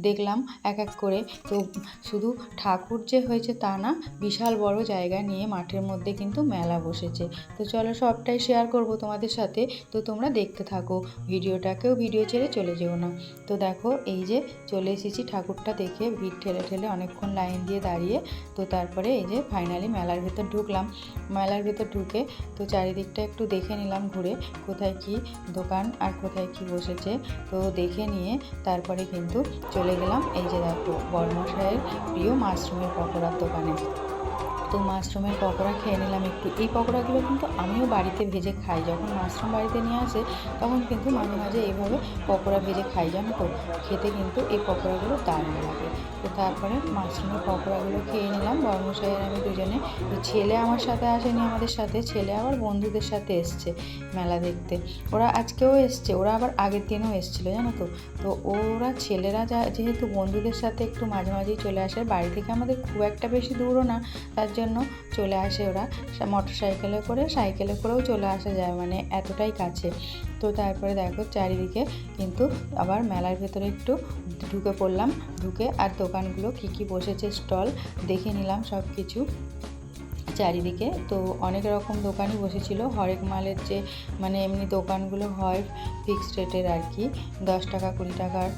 দেখলাম এক এক করে। তো শুধু ঠাকুর যে হয়েছে তা না, বিশাল বড় জায়গা নিয়ে মাঠের মধ্যে কিন্তু মেলা বসেছে। তো চলো সবটাই শেয়ার করব তোমাদের সাথে, তো তোমরা দেখতে থাকো ভিডিওটাকেও, ভিডিও ছেড়ে চলে যেও না। তো দেখো এই যে চলে এসেছি ঠাকুরটা দেখে, ভিড় ঠেলে ঠেলে অনেকক্ষণ লাইন দিয়ে দাঁড়িয়ে। তো তারপরে এই যে ফাইনালি মেলার ভেতর ঢুকলাম। মেলার ভেতর ঢুকে তো চারিদিকটা একটু দেখে নিলাম ঘুরে, কোথায় কি দোকান আর কোথায় কি বসেছে। তো দেখে নিয়ে তারপরে কিন্তু চলে গেলাম এই যে দেখো বড়মশাইয়ের প্রিয় মাশরুমের পকোড়ার দোকানে। তো মাশরুমের পকোড়া খেয়ে নিলাম একটু। এই পকোড়াগুলো কিন্তু আমিও বাড়িতে ভেজে খাই, যখন মাশরুম বাড়িতে নিয়ে আসে তখন কিন্তু মাঝে মাঝে এইভাবে পকোড়া ভেজে খাই, জানো তো খেতে কিন্তু এই পকোড়াগুলো দারুণ লাগে। তো তারপরে মাশরুমের পকোড়াগুলো খেয়ে নিলাম বড়মশাইয়ের আমি দুজনে। তো ছেলে আমার সাথে আসেনি, আমাদের সাথে ছেলে আবার বন্ধুদের সাথে এসছে মেলা দেখতে। ওরা আজকেও এসছে, ওরা আবার আগের দিনও এসেছিলো জানো তো। তো ওরা ছেলেরা যেহেতু বন্ধুদের সাথে একটু মাঝে মাঝেই চলে আসে, বাড়ি থেকে আমাদের খুব একটা বেশি দূরও না, তার জন্য চলে আসে ওরা মোটর সাইকেলে করে, সাইকেলে করেও চলে আসা যায়, মানে এতটাই কাছে। তো তারপরে দেখো চারিদিকে কিন্তু আবার মেলার ভেতরে একটু ঢুকে পড়লাম, ঢুকে আর দোকানগুলো কী কী বসেছে স্টল দেখে নিলাম সব কিছু চারিদিকে। তো অনেক রকম দোকানই বসেছিল, হরেক মালের যে মানে এমনি দোকানগুলো হয় ফিক্সড রেটের আর কি, 10 টাকা 20 টাকার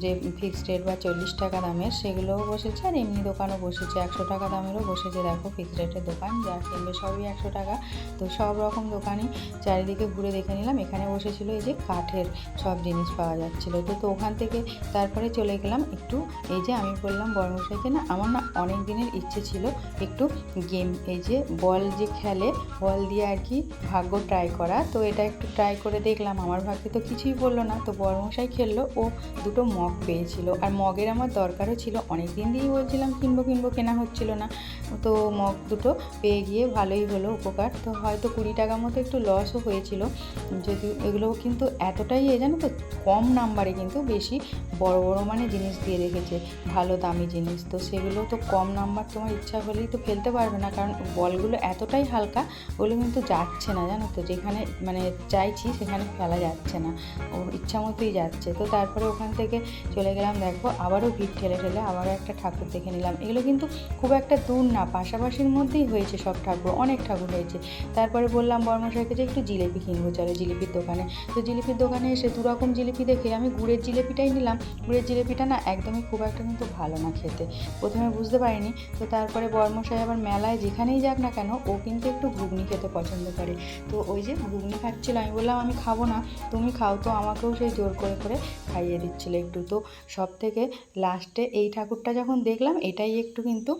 যে ফিক্সড রেট বা 40 টাকা দামের, সেগুলোও বসেছে। আর এমনি দোকানও বসেছে, 100 টাকা দামেরও বসেছে। দেখো ফিক্সড রেটের দোকান, যা কিনবে সবই 100 টাকা। তো সব রকম দোকানই চারিদিকে ঘুরে দেখে নিলাম। এখানে বসেছিল এই যে কাঠের সব জিনিস পাওয়া যাচ্ছিলো। তো ওখান থেকে তারপরে চলে গেলাম একটু, এই যে আমি বললাম বড়মশাইকে না আমার না অনেক দিনের ইচ্ছে ছিল একটু গেম, এই যে বল যে খেলে, বল দিয়ে আর কি ভাগ্য ট্রাই করা। তো এটা একটু ট্রাই করে দেখলাম, আমার ভাগ্যে তো কিছুই বললো না। তো বড়মশাই খেললো, ও দুটো মগ পেয়েছিল, আর মগের আমার দরকারও ছিল, অনেক দিন দিয়েই বলছিলাম কিনবো কিনবো, কেনা হচ্ছিল না। তো মগ দুটো পেয়ে গিয়ে ভালোই হলো উপকার। তো হয়তো 20 টাকা মতো একটু লসও হয়েছিল, যদি এগুলো কিন্তু এতটাই জানো তো কম নাম্বারে কিন্তু বেশি বড় বড় মানে জিনিস দিয়ে রেখেছে, ভালো দামি জিনিস। তো সেগুলো তো কম নাম্বার, তোমার ইচ্ছা হলেই তো ফেলতে পারবে না, কারণ বলগুলো এতটাই হালকা, ওগুলো কিন্তু যাচ্ছে না জানো তো, যেখানে মানে চাইছি সেখানে ফেলা যাচ্ছে না, ও ইচ্ছা মতোই যাচ্ছে। তো তারপরে ওখান থেকে চলে গেলাম, দেখো আবারও ভিড় ঠেলে ঠেলে আবারও একটা ঠাকুর দেখে নিলাম। এগুলো কিন্তু খুব একটা দূর না, পাশাপাশির মধ্যেই হয়েছে সব ঠাকুর, অনেক ঠাকুর হয়েছে। তারপরে বললাম বর্মশাইকে যে একটু জিলিপি কিনবো চলো জিলিপির দোকানে। তো জিলিপির দোকানে এসে দু রকম জিলিপি দেখে আমি গুড়ের জিলিপিটাই নিলাম। গুড়ের জিলিপিটা না একদমই খুব একটা কিন্তু ভালো না খেতে, প্রথমে বুঝতে পারিনি। তো তারপরে বর্মশাই আবার মেলায় যেখানেই যাক না কেন ও কিন্তু একটু ঘুগনি খেতে পছন্দ করে। তো ওই যে ঘুগনি খাচ্ছিল, আমি বললাম আমি খাবো না, তুমি খাও। তো আমাকেও সেই জোর করে করে খাইয়ে দিচ্ছিল একটু। তো সব থেকে লাস্টে এই ঠাকুরটা যখন দেখলাম, এটাই একটু কিন্তু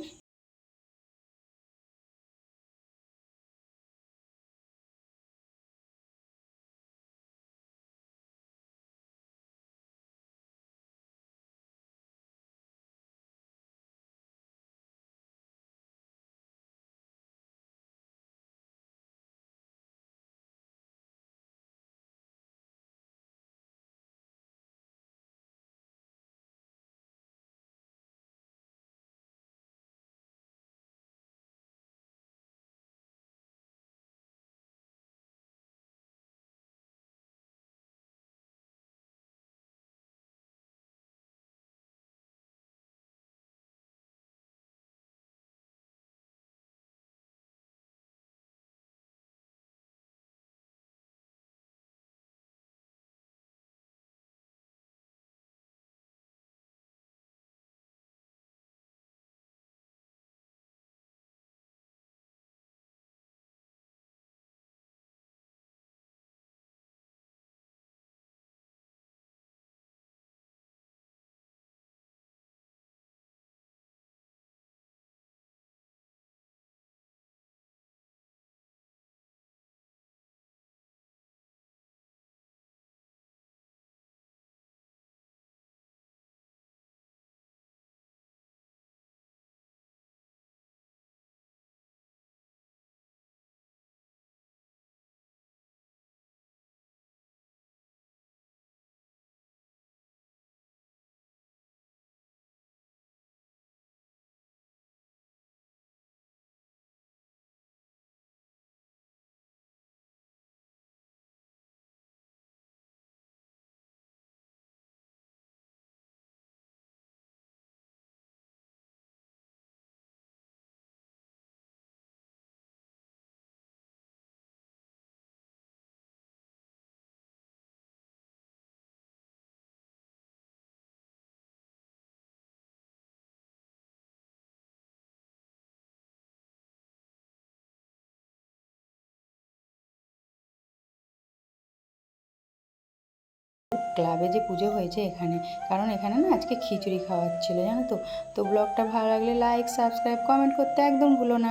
ক্লাবে যে পুজো হয়েছে এখানে, কারণ এখানে না আজকে খিচুড়ি খাওয়াচ্ছিল জানো তো। তো ব্লগটা ভালো লাগলে লাইক, সাবস্ক্রাইব, কমেন্ট করতে একদম ভুলো না।